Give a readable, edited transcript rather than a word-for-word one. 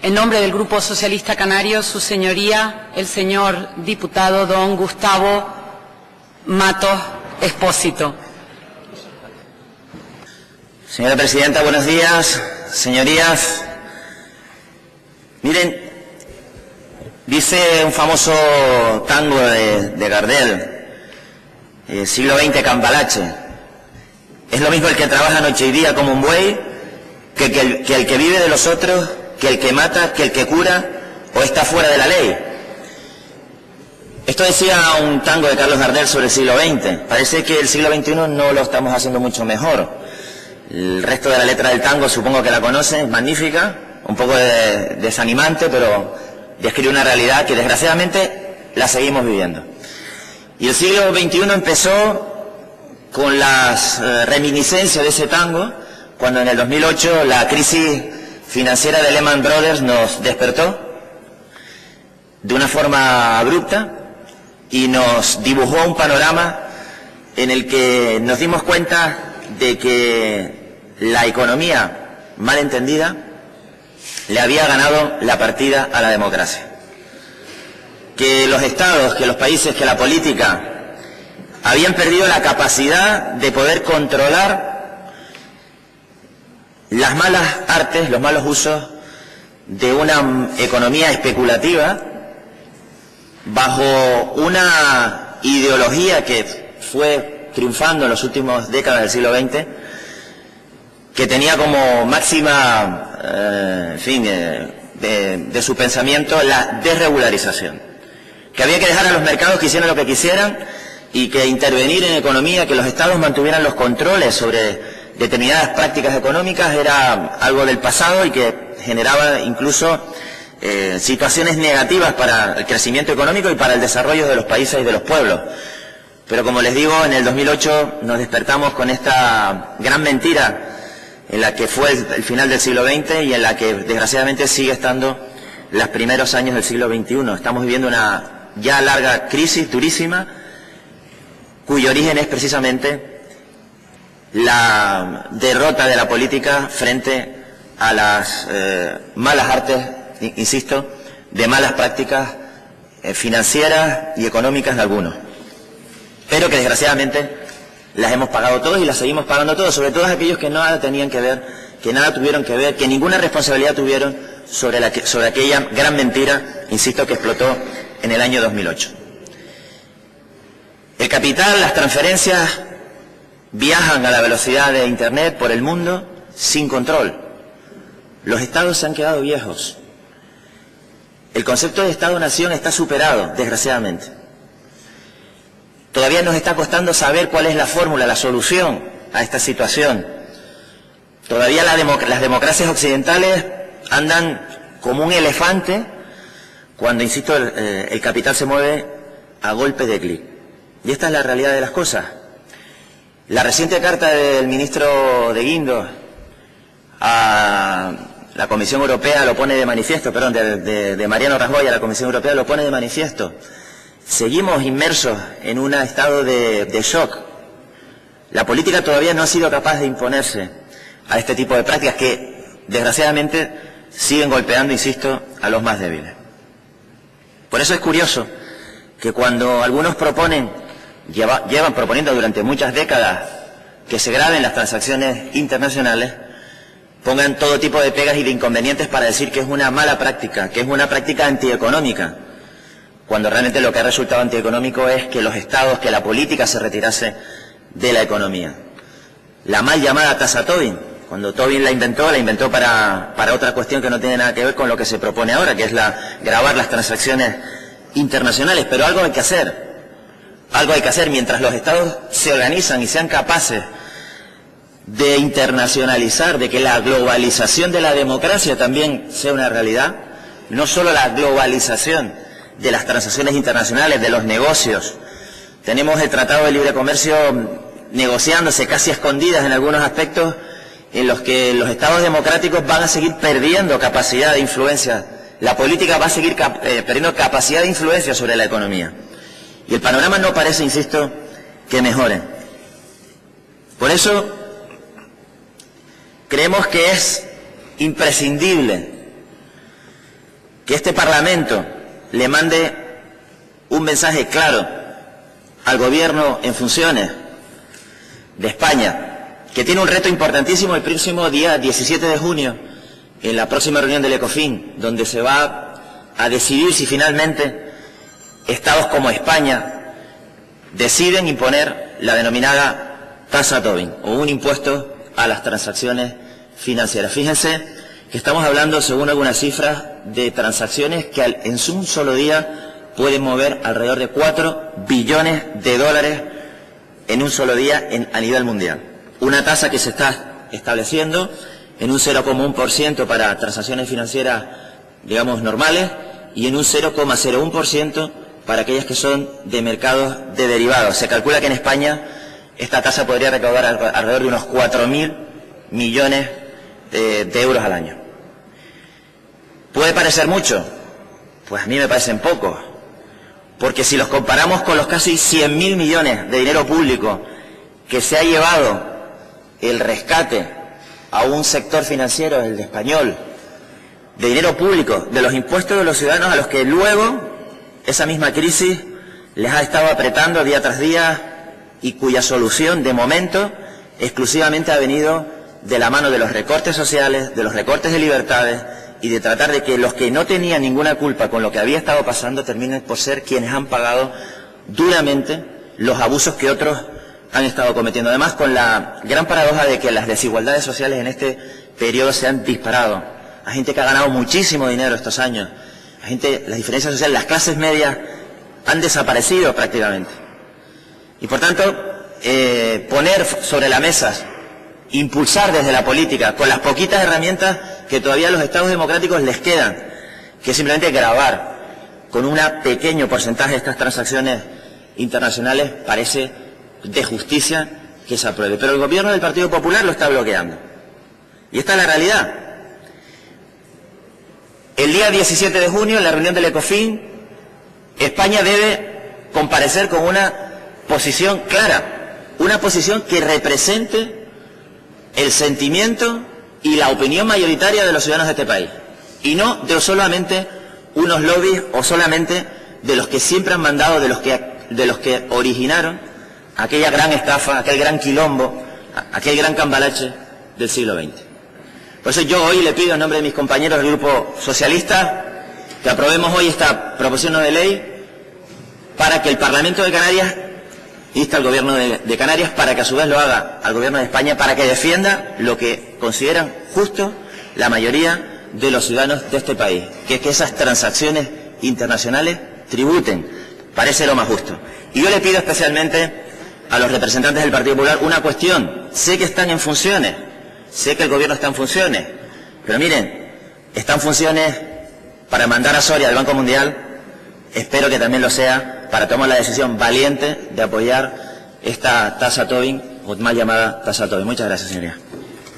En nombre del Grupo Socialista Canario, su señoría, el señor diputado don Gustavo Matos Expósito. Señora Presidenta, buenos días. Señorías, miren, dice un famoso tango de Gardel, siglo XX Cambalache: es lo mismo el que trabaja noche y día como un buey, que el que vive de los otros, que el que mata, que el que cura o está fuera de la ley. Esto decía un tango de Carlos Gardel sobre el siglo XX. Parece que el siglo XXI no lo estamos haciendo mucho mejor. El resto de la letra del tango supongo que la conocen, es magnífica, un poco desanimante, pero describe una realidad que desgraciadamente la seguimos viviendo. Y el siglo XXI empezó con las reminiscencias de ese tango, cuando en el 2008 la crisis financiera de Lehman Brothers nos despertó de una forma abrupta y nos dibujó un panorama en el que nos dimos cuenta de que la economía mal entendida le había ganado la partida a la democracia. Que los estados, que los países, que la política habían perdido la capacidad de poder controlar las malas artes, los malos usos de una economía especulativa bajo una ideología que fue triunfando en las últimas décadas del siglo XX, que tenía como máxima, de su pensamiento la desregularización, que había que dejar a los mercados que hicieran lo que quisieran y que intervenir en economía, que los estados mantuvieran los controles sobre determinadas prácticas económicas era algo del pasado y que generaba incluso situaciones negativas para el crecimiento económico y para el desarrollo de los países y de los pueblos. Pero como les digo, en el 2008 nos despertamos con esta gran mentira en la que fue el final del siglo XX y en la que desgraciadamente sigue estando los primeros años del siglo XXI. Estamos viviendo una ya larga crisis durísima, cuyo origen es precisamente la derrota de la política frente a las malas artes, insisto, de malas prácticas financieras y económicas de algunos, pero que desgraciadamente las hemos pagado todos y las seguimos pagando todos, sobre todo aquellos que nada tenían que ver, que nada tuvieron que ver, que ninguna responsabilidad tuvieron sobre aquella gran mentira, insisto, que explotó en el año 2008. El capital, las transferencias viajan a la velocidad de Internet por el mundo sin control. Los estados se han quedado viejos. El concepto de Estado-Nación está superado, desgraciadamente. Todavía nos está costando saber cuál es la fórmula, la solución a esta situación. Todavía las democracias occidentales andan como un elefante cuando, insisto, el capital se mueve a golpe de clic. Y esta es la realidad de las cosas. La reciente carta del ministro de Guindos a la Comisión Europea lo pone de manifiesto, perdón, de Mariano Rajoy a la Comisión Europea lo pone de manifiesto. Seguimos inmersos en un estado de shock. La política todavía no ha sido capaz de imponerse a este tipo de prácticas que, desgraciadamente, siguen golpeando, insisto, a los más débiles. Por eso es curioso que cuando algunos llevan proponiendo durante muchas décadas que se graben las transacciones internacionales, pongan todo tipo de pegas y de inconvenientes para decir que es una mala práctica, que es una práctica antieconómica, cuando realmente lo que ha resultado antieconómico es que los estados, que la política se retirase de la economía. La mal llamada tasa Tobin, cuando Tobin la inventó para otra cuestión que no tiene nada que ver con lo que se propone ahora, que es gravar las transacciones internacionales, pero algo hay que hacer mientras los estados se organizan y sean capaces de internacionalizar, de que la globalización de la democracia también sea una realidad, no solo la globalización de las transacciones internacionales, de los negocios. Tenemos el Tratado de Libre Comercio negociándose casi a escondidas en algunos aspectos en los que los estados democráticos van a seguir perdiendo capacidad de influencia. La política va a seguir perdiendo capacidad de influencia sobre la economía. Y el panorama no parece, insisto, que mejore. Por eso creemos que es imprescindible que este Parlamento le mande un mensaje claro al gobierno en funciones de España, que tiene un reto importantísimo el próximo día 17 de junio, en la próxima reunión del ECOFIN, donde se va a decidir si finalmente estados como España deciden imponer la denominada tasa Tobin, o un impuesto a las transacciones financieras. Fíjense que estamos hablando, según algunas cifras, de transacciones que en un solo día pueden mover alrededor de 4 billones de dólares en un solo día a nivel mundial. Una tasa que se está estableciendo en un 0,1% para transacciones financieras, digamos, normales, y en un 0,01% para aquellas que son de mercados de derivados. Se calcula que en España esta tasa podría recaudar alrededor de unos 4.000 millones de euros al año. ¿Puede parecer mucho? Pues a mí me parecen pocos, porque si los comparamos con los casi 100.000 millones de dinero público que se ha llevado el rescate a un sector financiero, el de español, de dinero público, de los impuestos de los ciudadanos, a los que luego esa misma crisis les ha estado apretando día tras día, y cuya solución, de momento, exclusivamente ha venido de la mano de los recortes sociales, de los recortes de libertades, y de tratar de que los que no tenían ninguna culpa con lo que había estado pasando terminen por ser quienes han pagado duramente los abusos que otros han estado cometiendo. Además, con la gran paradoja de que las desigualdades sociales en este periodo se han disparado. Hay gente que ha ganado muchísimo dinero estos años. Las diferencias sociales, las clases medias han desaparecido prácticamente. Y por tanto, poner sobre la mesa, impulsar desde la política, con las poquitas herramientas que todavía a los estados democráticos les quedan, que es simplemente gravar con un pequeño porcentaje de estas transacciones internacionales, parece de justicia que se apruebe. Pero el gobierno del Partido Popular lo está bloqueando. Y esta es la realidad. El día 17 de junio, en la reunión del ECOFIN, España debe comparecer con una posición clara, una posición que represente el sentimiento y la opinión mayoritaria de los ciudadanos de este país, y no de solamente unos lobbies o solamente de los que siempre han mandado, de los que originaron aquella gran estafa, aquel gran quilombo, aquel gran cambalache del siglo XX. Por eso yo hoy le pido en nombre de mis compañeros del Grupo Socialista que aprobemos hoy esta proposición no de ley, para que el Parlamento de Canarias insta al Gobierno de Canarias, para que a su vez lo haga al Gobierno de España, para que defienda lo que consideran justo la mayoría de los ciudadanos de este país, que es que esas transacciones internacionales tributen. Parece lo más justo. Y yo le pido especialmente a los representantes del Partido Popular una cuestión. Sé que están en funciones, sé que el Gobierno está en funciones, pero miren, está en funciones para mandar a Soria del Banco Mundial. Espero que también lo sea para tomar la decisión valiente de apoyar esta tasa Tobin, o mal llamada tasa Tobin. Muchas gracias, señoría.